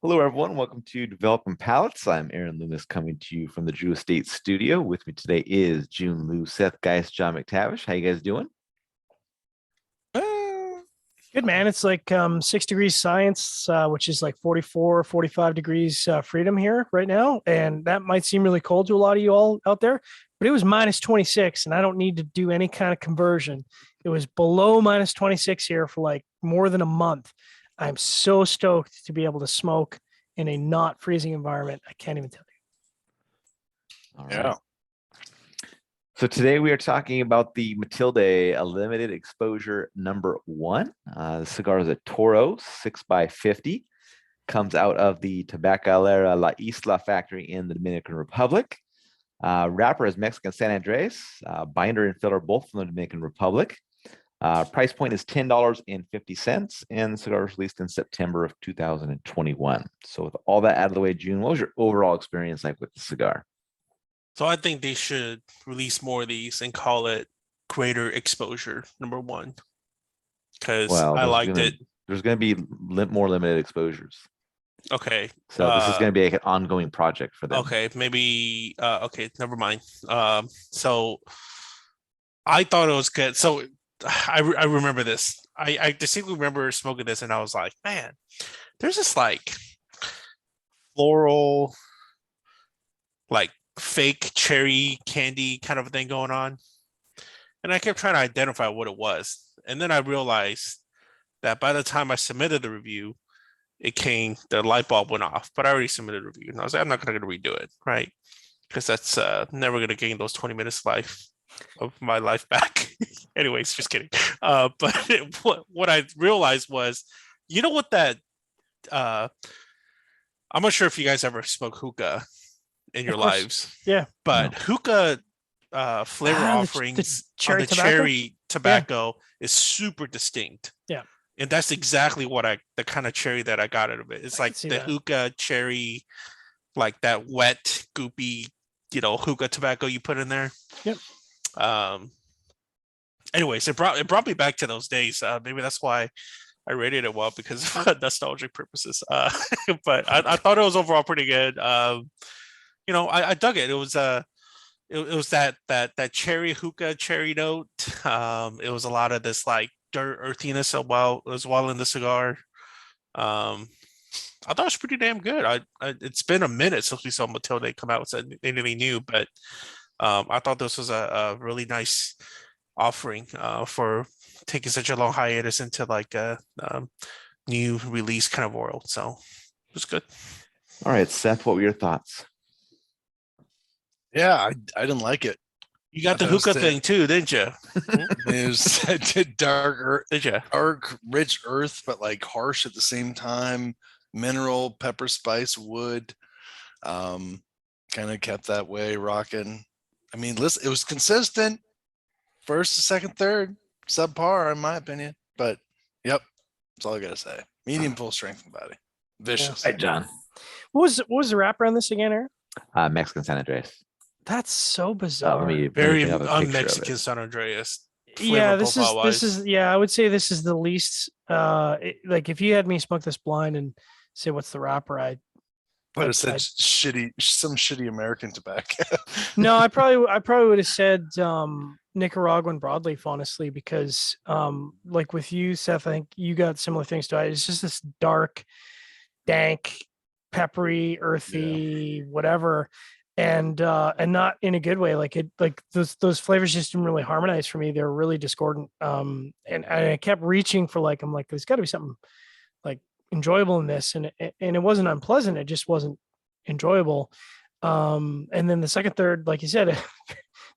Hello, everyone. Welcome to Developing Palates. I'm Aaron Loomis coming to you from the Drew Estate Studio. With me today is Jiunn, Lou, Seth, Geist, John McTavish. How you guys doing? Uh, Good, man. It's like 6 degrees science, which is like 44, 45 degrees freedom here right now. And that might seem really cold to a lot of you all out there, but it was minus 26 and I don't need to do any kind of conversion. It was below minus 26 here for like more than a month. I'm so stoked to be able to smoke in a not freezing environment. I can't even tell All right. yeah. So today we are talking about the Matilde Limited Exposure #1. The cigar is a Toro 6x50. Comes out of the Tabacalera La Isla factory in the Dominican Republic. Wrapper is Mexican San Andres. Binder and filler both from the Dominican Republic. Price point is $10.50, and the cigar was released in September of 2021. So with all that out of the way, June, what was your overall experience like with the cigar? So I think they should release more of these and call it Greater Exposure #1 because Well, I liked it. there's gonna be more limited exposures. Okay. So this is gonna be like an ongoing project for them. Okay, maybe okay, never mind. So I thought it was good. So I remember this. I distinctly remember smoking this and I was like, man, there's this like floral, like fake cherry candy kind of thing going on. And I kept trying to identify what it was. And then I realized that by the time I submitted the review, the light bulb went off, but I already submitted a review. And I was like, I'm not going to redo it, right? Because that's never going to gain those 20 minutes of my life back. Anyways, just kidding. But what I realized was, you know what that, I'm not sure if you guys ever smoke hookah in your lives. you. Yeah. But No. hookah flavor The offerings cherry on the tobacco? cherry tobacco is super distinct. Yeah. And that's exactly the kind of cherry that I got out of it. It's I like can see the that. hookah cherry, like that wet, goopy, hookah tobacco you put in there. Yep. Anyways, it brought me back to those days. Maybe that's why I rated it well, because of nostalgic purposes. But I thought it was overall pretty good. I dug it. It was it was that cherry hookah cherry note. It was a lot of this like dirt earthiness as well in the cigar. I thought it was pretty damn good. It's been a minute since we saw Matilde come out with anything new, but I thought this was a really nice offering for taking such a long hiatus into like a new release kind of world. So it was good. All right, Seth, what were your thoughts? Yeah, I didn't like it. You got the thought it was hookah thing too, didn't you? It was dark, Did you? rich earth, but like harsh at the same time. Mineral, pepper, spice, wood. Kind of kept that way, rocking. I mean, listen, it was consistent. First to second, third, subpar in my opinion. But yep, that's all I gotta say. Medium full strength and body, vicious. All right, John. What was the wrapper on this again, Aaron? Mexican San Andres. That's so bizarre. Let me Very bring up a picture of it. un-Mexican San Andreas. Yeah, flavor profile-wise. I would say this is the least like if you had me smoke this blind and say what's the wrapper, But it said I- some shitty American tobacco. no, I probably would have said Nicaraguan broadleaf, honestly, because like with you, Seth, I think you got similar things to it. It's just this dark, dank, peppery, earthy, whatever. And not in a good way. Like those flavors just didn't really harmonize for me. They're really discordant. And I kept reaching for I'm like, there's got to be something like enjoyable in this, and it wasn't unpleasant. It just wasn't enjoyable. And then the second, third, like you said,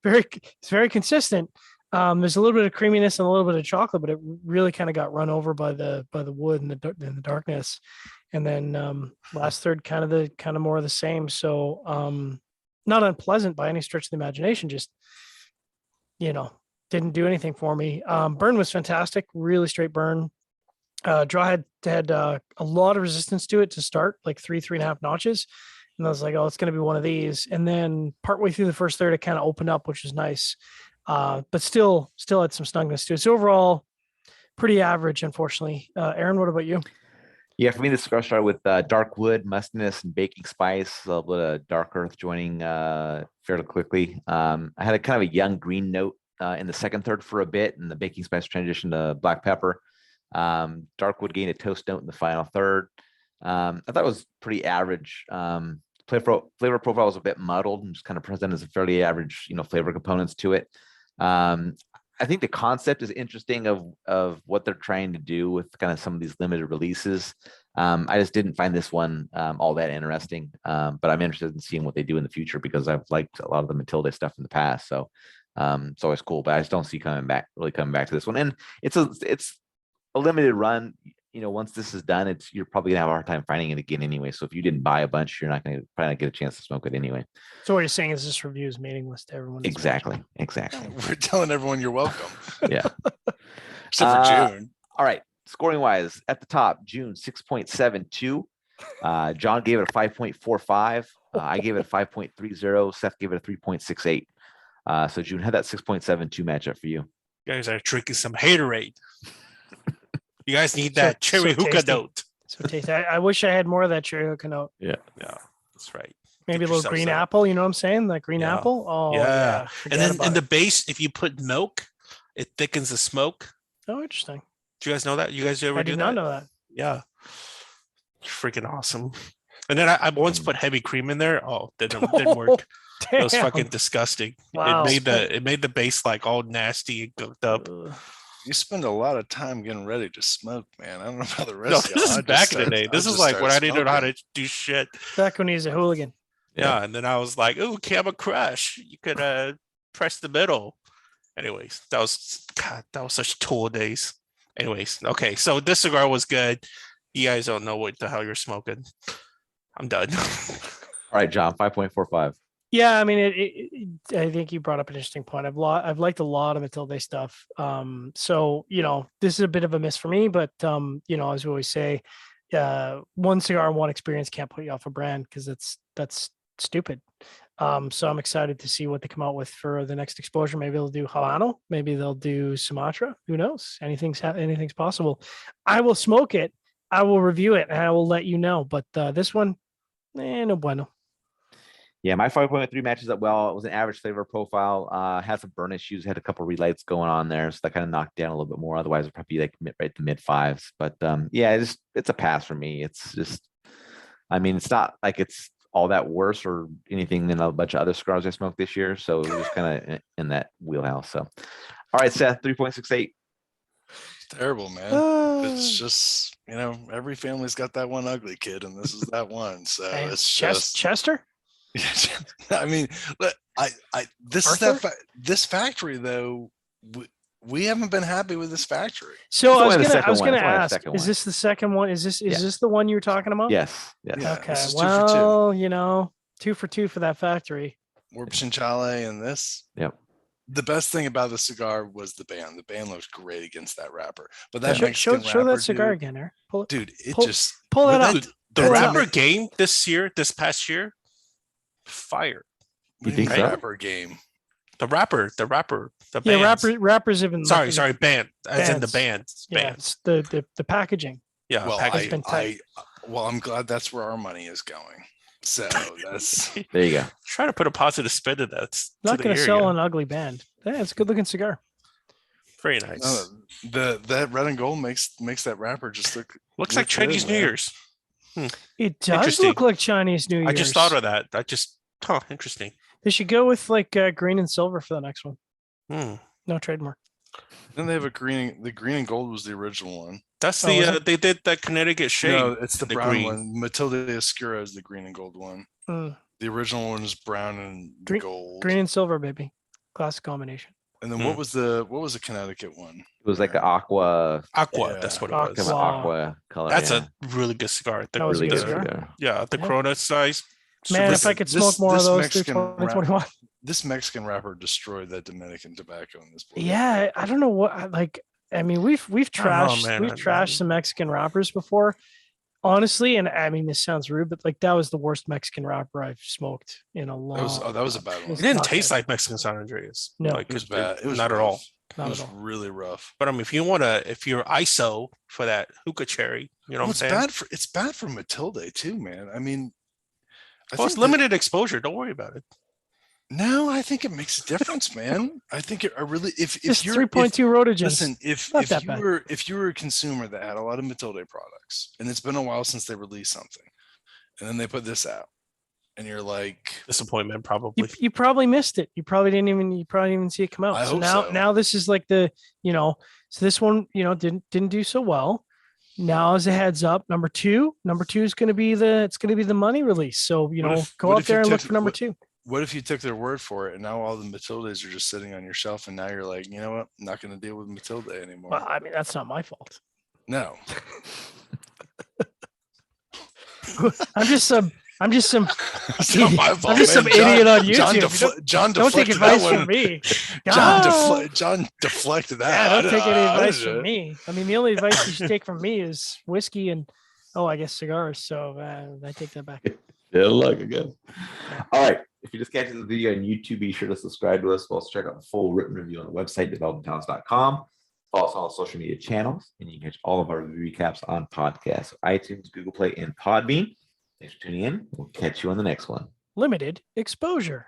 it's very consistent. There's a little bit of creaminess and a little bit of chocolate, but it really kind of got run over by the wood and the darkness. And then last third, kind of more of the same. So not unpleasant by any stretch of the imagination. Just didn't do anything for me. Burn was fantastic, really straight burn. Draw had a lot of resistance to it to start, like 3.5 notches. And I was like, oh, it's going to be one of these. And then partway through the first third, it kind of opened up, which was nice. But still had some snugness to it. So overall, pretty average, unfortunately. Aaron, what about you? Yeah, for me, the cigar started with dark wood, mustiness, and baking spice. A little bit of dark earth joining fairly quickly. I had a kind of a young green note in the second third for a bit, and the baking spice transitioned to black pepper. Dark wood gained a toast note in the final third. I thought it was pretty average. Flavor profile was a bit muddled and just kind of presented as a fairly average, flavor components to it. I think the concept is interesting of what they're trying to do with kind of some of these limited releases. I just didn't find this one all that interesting, but I'm interested in seeing what they do in the future because I've liked a lot of the Matilde stuff in the past. So it's always cool, but I just don't see coming back to this one. And it's a limited run. Once this is done, you're probably gonna have a hard time finding it again anyway. So if you didn't buy a bunch, you're not gonna probably not get a chance to smoke it anyway. So what you're saying is this review is meaningless to everyone. Exactly. We're telling everyone you're welcome. Yeah. Except for Jiunn. All right. Scoring wise, at the top, Jiunn 6.72. John gave it a 5.45. I gave it a 5.30. Seth gave it a 3.68. So Jiunn had that 6.72 matchup for you. You guys are drinking some haterade. You guys need that cherry hookah tasty. note. So tasty. I wish I had more of that cherry hookah note. Yeah, that's right. Maybe Get a little green yourselves up. apple. You know what I'm saying? That green Yeah. apple. Oh Yeah. forget And then about in it. the base, if you put milk, it thickens the smoke. Oh, interesting. Do you guys know that? You guys ever I do did that? not know that. Yeah. Freaking awesome. And then I once put heavy cream in there. Oh, didn't work. It was Damn. fucking disgusting. Wow. It made the base like all nasty and cooked up. Ugh. You spend a lot of time getting ready to smoke, man. I don't know about the No, rest of this y'all. is back in the day. This is like when I didn't know how to do shit. Back when he was a hooligan. Yeah, and then I was like, "Ooh, Camera Crush! You could press the middle." Anyways, that was such tool days. Anyways, okay, so this cigar was good. You guys don't know what the hell you're smoking. I'm done. All right, John, 5.45. Yeah, I mean, I think you brought up an interesting point. I've liked a lot of Matilde stuff. So this is a bit of a miss for me, but as we always say, one cigar, one experience can't put you off a brand because that's stupid. So I'm excited to see what they come out with for the next exposure. Maybe they'll do Habano, maybe they'll do Sumatra. Who knows? Anything's possible. I will smoke it. I will review it, and I will let you know. But this one, no bueno. Yeah, my 5.3 matches up well. It was an average flavor profile. Had some burn issues, had a couple relights going on there, so that kind of knocked down a little bit more. Otherwise, it'd probably be like right to mid fives. But yeah, it's a pass for me. It's just, I mean, it's not like it's all that worse or anything than a bunch of other cigars I smoked this year. So it was kind of in that wheelhouse. So, all right, Seth, 3.68. Terrible, man. It's just, every family's got that one ugly kid, and this is that one. So it's just Chester. I mean, this factory though. We haven't been happy with this factory. So I It's only the was second gonna one. ask, Second is one. this the second one? Is this the one you were talking about? Yes. Yeah, Okay. this is 2 for 2. Well, 2 for 2 for that factory. Warp Chinchale and this. Yep. The best thing about the cigar was the band. The band looks great against that wrapper. But that Show Mexican that wrapper, cigar dude, again, Eric. Pull it. dude, it pull- just pull it but up. dude, The that's rapper a- game this past year, fire. what do You think mean so? rapper game? The band. Yeah, rappers have been Sorry, band. As in the Bands. band. Yeah, Band. it's the packaging. Yeah, Well, package been tight. I'm glad that's where our money is going. So that's There you go. try to put a positive spin to that. Not going to sell an ugly band. Yeah, it's a good looking cigar. Very nice. that red and gold makes that wrapper just Looks like look good, Chinese New man. Year's. It does Interesting. look like Chinese New Year's. I just thought of that. Interesting. They should go with like green and silver for the next one. Hmm. No trademark. Then they have the green and gold was the original one. That's Oh, was the it? they did that Connecticut shade. No, it's the brown green. one. Matilde Oscura is the green and gold one. Mm, The original one is brown and Green- gold. green and silver, baby. Classic combination. And then what was the Connecticut one? It was like the aqua, Aqua. Yeah. That's what it Aqua. was. kind of Wow. aqua color. That's yeah. a really good cigar. That was a really good good cigar. cigar. Yeah, the Yeah. Corona size. Man, this- if I could this- smoke more of this those through Mexican wrap- 2021. This Mexican wrapper destroyed that Dominican tobacco in this. blue. Yeah, I don't know what like. I mean, we've I don't know, trashed man. we've trashed some Mexican wrappers before. Honestly, and I mean this sounds rude, but like that was the worst Mexican wrapper I've smoked in a long. That was a bad one. It didn't not taste good. like Mexican San Andreas. No. Like, It was bad. It was not at rough. all. It Not was at all. really rough. But I mean, if you're ISO for that hookah cherry, you know Well, what I'm saying? it's bad for Matilde too, man. I mean, Well, it's think that- limited exposure. Don't worry about it. No, I think it makes a difference, man. I think I really if Just you're 3.2 rotogens. listen, Not that bad. if you were a consumer that had a lot of Matilde products and it's been a while since they released something, and then they put this out, and you're like, Disappointment, probably. You probably missed it. You probably didn't even see it come out. I So hope now so. now this is like the, so this one, didn't do so well. Now as a heads up, number two is going to be the money release. So, go what out if you there and look took- for number what- two. What if you took their word for it and now all the Matildes are just sitting on your shelf and now you're like, you know what? I'm not going to deal with Matilde anymore. Well, I mean, that's not my fault. No. I'm just some It's not my fault, I'm just some man. John- idiot on John, YouTube. John Don't take deflected that advice from one. me. John, God. John deflected that. Yeah, don't take any I advice didn't- from me. I mean, the only advice you should take from me is whiskey and, I guess cigars. So I take that back. Good luck again. All right. If you're just catching the video on YouTube, be sure to subscribe to us. We'll also check out the full written review on the website, developmenttalents.com. Follow us on all social media channels, and you can catch all of our review recaps on podcasts, iTunes, Google Play, and Podbean. Thanks for tuning in. We'll catch you on the next one. Limited exposure.